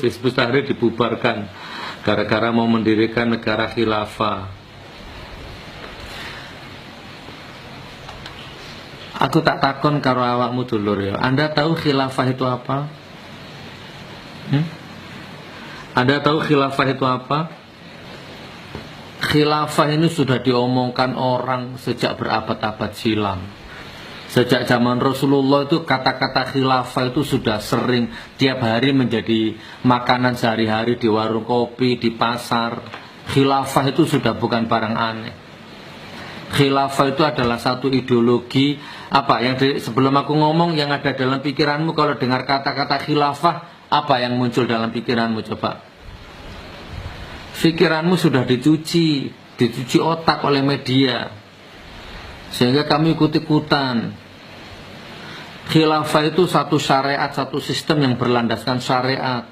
Hizbut Tahrir dibubarkan gara-gara mau mendirikan negara khilafah. Aku tak takon karo awakmu dulur ya. Anda tahu khilafah itu apa? Anda tahu khilafah itu apa? Khilafah ini sudah diomongkan orang sejak berabad-abad silam. Sejak zaman Rasulullah itu kata-kata khilafah itu sudah sering tiap hari menjadi makanan sehari-hari di warung kopi, di pasar. Khilafah itu sudah bukan barang aneh. Khilafah itu adalah satu ideologi apa yang sebelum aku ngomong yang ada dalam pikiranmu kalau dengar kata-kata khilafah, apa yang muncul dalam pikiranmu coba? Pikiranmu sudah dicuci otak oleh media sehingga kami ikut-ikutan. Khilafah itu satu syariat, satu sistem yang berlandaskan syariat.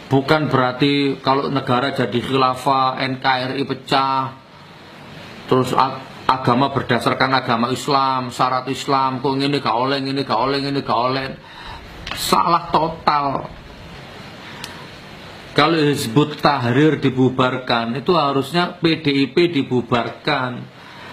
Bukan berarti kalau negara jadi khilafah, NKRI pecah, terus agama berdasarkan agama Islam, syarat Islam, kok ini gak oleh, ini gak oleh, ini gak oleh. Salah total. Kalau Hizbut Tahrir dibubarkan, itu harusnya PDIP dibubarkan,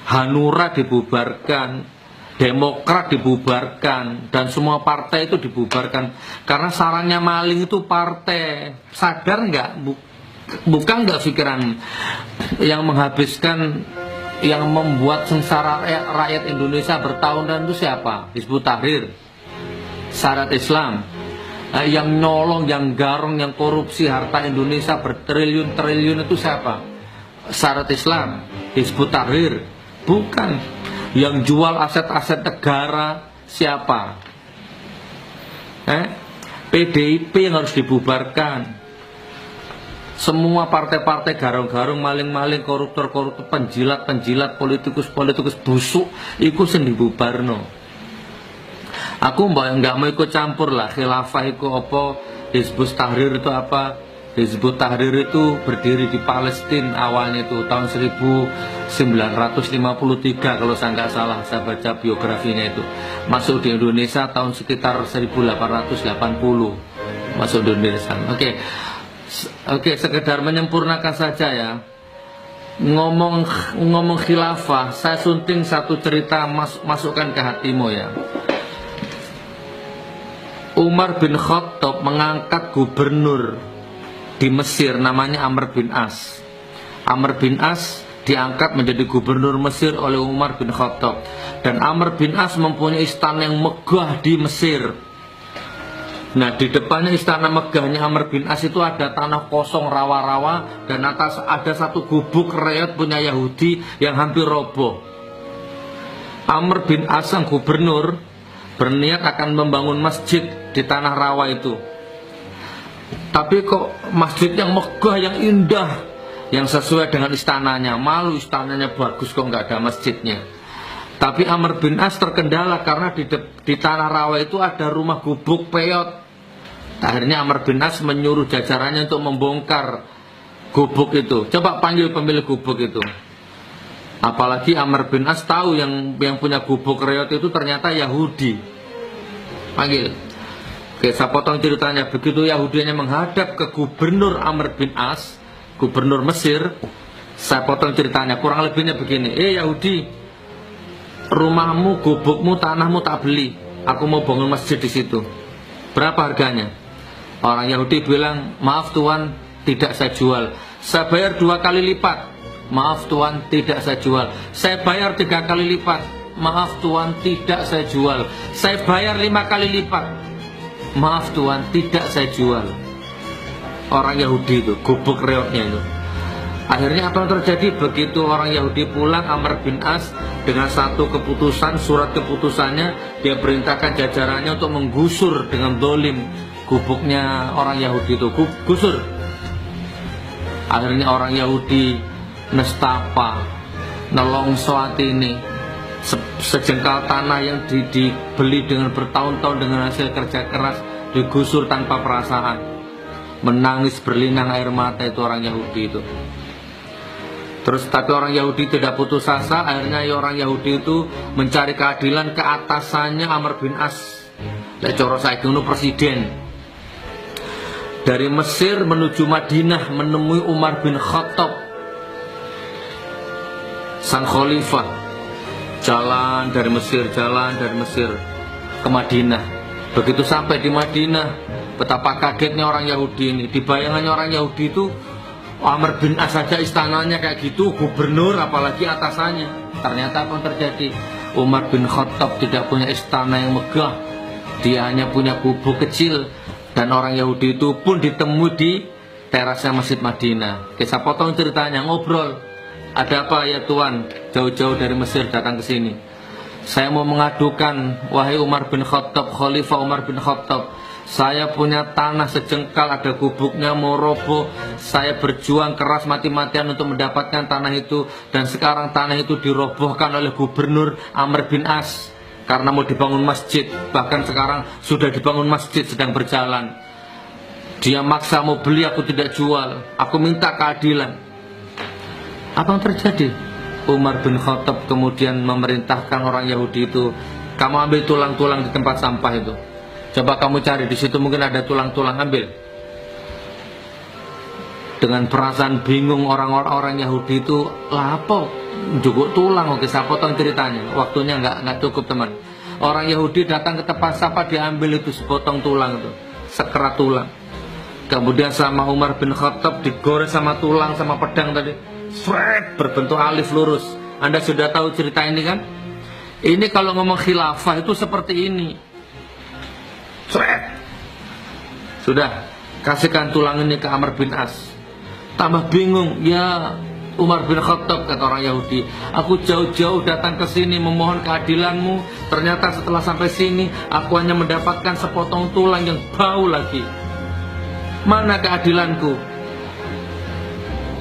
Hanura dibubarkan, Demokrat dibubarkan, dan semua partai itu dibubarkan. Karena sarangnya maling itu partai. Sadar nggak? Bukan nggak pikiran yang menghabiskan, yang membuat sengsara rakyat Indonesia bertahun-tahun itu siapa? Hizbut Tahrir, syarat Islam. Yang nyolong, yang garong, yang korupsi harta Indonesia bertriliun-triliun itu siapa? Syarat Islam, Hizbut Tahrir. Bukan. Yang jual aset-aset negara siapa? PDIP yang harus dibubarkan. Semua partai-partai garong-garong, maling-maling, koruptor-koruptor, penjilat-penjilat, politikus-politikus busuk iku sing dibubarno. Aku nggak mau ikut campur lah khilafah itu apa, Hizbut Tahrir itu apa. Hizbut Tahrir itu berdiri di Palestina awalnya itu tahun 1953 kalau saya nggak salah, saya baca biografinya itu. Masuk di Indonesia tahun sekitar 1880 masuk di Indonesia. Oke, sekedar menyempurnakan saja ya. Ngomong khilafah, saya sunting satu cerita masukkan ke hatimu ya. Umar bin Khattab mengangkat gubernur di Mesir namanya Amr bin As. Amr bin As diangkat menjadi gubernur Mesir oleh Umar bin Khattab. Dan Amr bin As mempunyai istana yang megah di Mesir. Nah, di depannya istana megahnya Amr bin As itu ada tanah kosong rawa-rawa, dan atas ada satu gubuk reot punya Yahudi yang hampir roboh. Amr bin As sang gubernur berniat akan membangun masjid di tanah rawa itu. Tapi kok masjid yang megah, yang indah, yang sesuai dengan istananya. Malu, istananya bagus kok nggak ada masjidnya. Tapi Amr bin As terkendala karena di tanah rawa itu ada rumah gubuk peyot. Akhirnya Amr bin As menyuruh jajarannya untuk membongkar gubuk itu. Coba panggil pemilik gubuk itu. Apalagi Amr bin As tahu yang punya gubuk reot itu ternyata Yahudi. Panggil. Oke, saya potong ceritanya. Begitu Yahudinya menghadap ke gubernur Amr bin As, gubernur Mesir, saya potong ceritanya. Kurang lebihnya begini. Yahudi, rumahmu, gubukmu, tanahmu tak beli. Aku mau bangun masjid di situ. Berapa harganya? Orang Yahudi bilang, maaf Tuan, tidak saya jual. Saya bayar 2 kali lipat. Maaf Tuan, tidak saya jual. Saya bayar 3 kali lipat. Maaf Tuan, tidak saya jual. Saya bayar 5 kali lipat. Maaf Tuan, tidak saya jual. Orang Yahudi itu, gubuk reotnya itu. Akhirnya apa yang terjadi? Begitu orang Yahudi pulang, Amr bin As dengan satu keputusan, surat keputusannya, dia perintahkan jajarannya untuk menggusur dengan dolim gubuknya orang Yahudi itu. Gusur. Akhirnya orang Yahudi nestapa, nelongso ini, sejengkal tanah yang dibeli dengan bertahun-tahun dengan hasil kerja keras digusur tanpa perasaan. Menangis berlinang air mata itu orang Yahudi itu. Terus tapi orang Yahudi tidak putus asa. Akhirnya orang Yahudi itu mencari keadilan ke atasannya Amr bin As. Lek coro saiki ngono presiden. dari Mesir menuju Madinah menemui Umar bin Khattab, sang khalifah. Jalan dari Mesir ke Madinah. Begitu sampai di Madinah, betapa kagetnya orang Yahudi ini. Di bayangannya orang Yahudi itu, Amr bin As saja istananya kayak gitu, gubernur apalagi atasannya. Ternyata apa yang terjadi? Umar bin Khattab tidak punya istana yang megah, dia hanya punya gubuk kecil. Dan orang Yahudi itu pun ditemui di terasnya Masjid Madinah. Kisah potong ceritanya, ngobrol. Ada apa ya Tuan, jauh-jauh dari Mesir datang ke sini? Saya mau mengadukan, wahai Umar bin Khattab, Khalifah Umar bin Khattab, saya punya tanah sejengkal, ada gubuknya mau roboh. Saya berjuang keras mati-matian untuk mendapatkan tanah itu, dan sekarang tanah itu dirobohkan oleh gubernur Amr bin As karena mau dibangun masjid. Bahkan sekarang sudah dibangun masjid, sedang berjalan. Dia maksa mau beli, aku tidak jual, aku minta keadilan. Apa yang terjadi? Umar bin Khattab kemudian memerintahkan orang Yahudi itu, kamu ambil tulang-tulang di tempat sampah itu. Coba kamu cari di situ, mungkin ada tulang-tulang, ambil. Dengan perasaan bingung orang-orang Yahudi itu, lah apa? Juguk tulang, oke, saya potong ceritanya. Waktunya nggak cukup teman. Orang Yahudi datang ke tempat sampah, diambil itu sepotong tulang itu, sekerat tulang. Kemudian sama Umar bin Khattab digoreng sama tulang sama pedang tadi. Sret, berbentuk alif lurus. Anda sudah tahu cerita ini kan? Ini kalau ngomong khilafah itu seperti ini. Sret. Sudah, kasihkan tulang ini ke Amr bin As. Tambah bingung, ya Umar bin Khattab, kata orang Yahudi, aku jauh-jauh datang ke sini memohon keadilanmu. Ternyata setelah sampai sini, aku hanya mendapatkan sepotong tulang yang bau lagi. Mana keadilanku?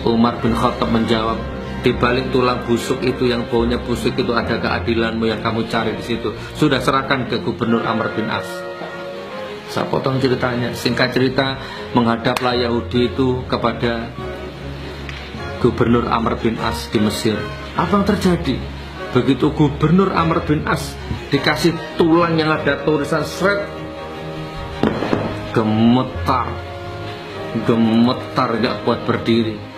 Umar bin Khattab menjawab, di balik tulang busuk itu yang baunya busuk itu ada keadilanmu yang kamu cari di situ. Sudah, serahkan ke gubernur Amr bin As. Saya potong ceritanya. Singkat cerita, menghadaplah Yahudi itu kepada gubernur Amr bin As di Mesir. Apa yang terjadi? Begitu gubernur Amr bin As dikasih tulang yang ada tulisan seret, gemetar, gak kuat berdiri.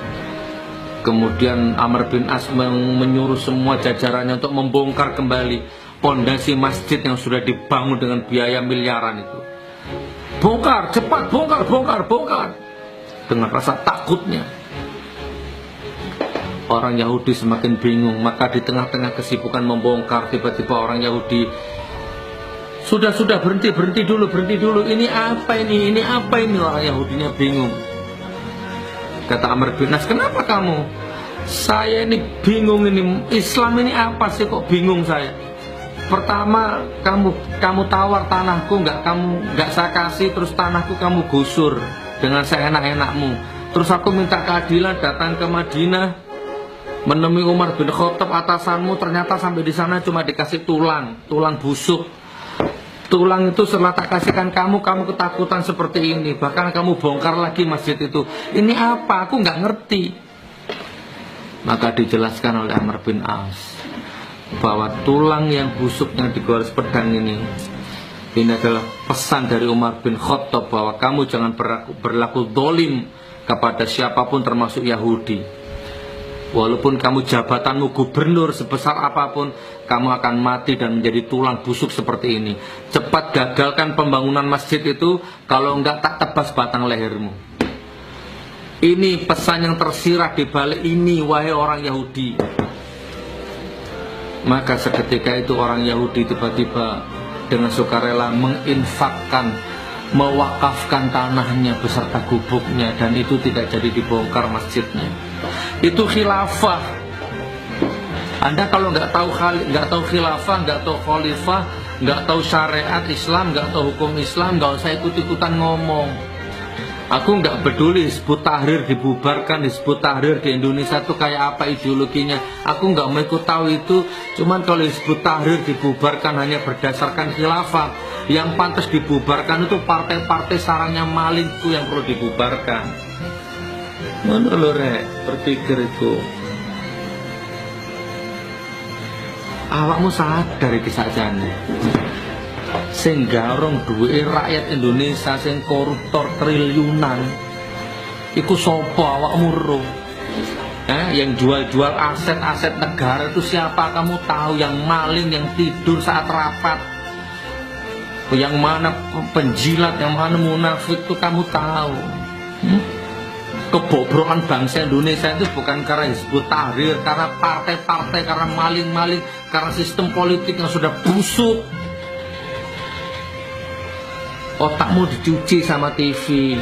Kemudian Amr bin As menyuruh semua jajarannya untuk membongkar kembali pondasi masjid yang sudah dibangun dengan biaya miliaran itu. Bongkar, cepat, bongkar. Dengan rasa takutnya, orang Yahudi semakin bingung. Maka di tengah-tengah kesibukan membongkar, tiba-tiba orang Yahudi, sudah, berhenti dulu. Ini apa ini? Orang Yahudinya bingung. Kata Amr bin As, kenapa kamu? Saya ini bingung ini. Islam ini apa sih kok bingung saya? Pertama, kamu tawar tanahku, nggak saya kasih, terus tanahku kamu gusur dengan seenak-enakmu. Terus aku minta keadilan, datang ke Madinah menemui Umar bin Khattab atasanmu, ternyata sampai di sana cuma dikasih tulang busuk. Tulang itu setelah tak kasihkan kamu ketakutan seperti ini. Bahkan kamu bongkar lagi masjid itu. Ini apa? Aku nggak ngerti. Maka dijelaskan oleh Amr bin As bahwa tulang yang busuk yang digores pedang ini adalah pesan dari Umar bin Khattab bahwa kamu jangan berlaku dolim kepada siapapun termasuk Yahudi. Walaupun kamu jabatanmu gubernur sebesar apapun, kamu akan mati dan menjadi tulang busuk seperti ini. Cepat gagalkan pembangunan masjid itu, kalau enggak tak tebas batang lehermu. Ini pesan yang tersirat di balik ini, wahai orang Yahudi. Maka seketika itu orang Yahudi tiba-tiba dengan sukarela menginfakkan, mewakafkan tanahnya beserta gubuknya, dan itu tidak jadi dibongkar masjidnya. Itu khilafah. Anda kalau nggak tahu khilafah, nggak tahu khalifah, nggak tahu syariat Islam, nggak tahu hukum Islam, nggak usah ikut-ikutan ngomong. Aku nggak peduli Hizbut Tahrir dibubarkan, Hizbut Tahrir di Indonesia tuh kayak apa ideologinya. Aku nggak mau ikut tahu itu. Cuman kalau Hizbut Tahrir dibubarkan hanya berdasarkan khilafah, yang pantas dibubarkan itu partai-partai sarangnya maling itu yang perlu dibubarkan. Mana lo rek berpikir itu? Awakmu sadar iki sakjane. sing garong duwe rakyat Indonesia sing koruptor triliunan iku sapa awakmu ro? Yang jual-jual aset-aset negara itu siapa kamu tahu? Yang maling, yang tidur saat rapat, yang mana penjilat, yang mana munafik itu kamu tahu. Kebobrokan bangsa Indonesia itu bukan karena Hizbut Tahrir, karena partai-partai, karena maling-maling, karena sistem politik yang sudah busuk. Otakmu dicuci sama TV.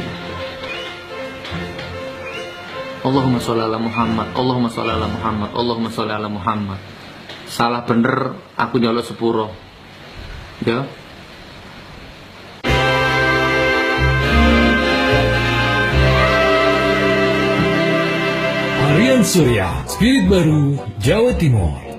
Allahumma sholli ala Muhammad, Allahumma sholli ala Muhammad, Allahumma sholli ala Muhammad. Salah bener aku nyolok sepuro. Ya. Aryan Surya, Spirit Baru, Jawa Timur.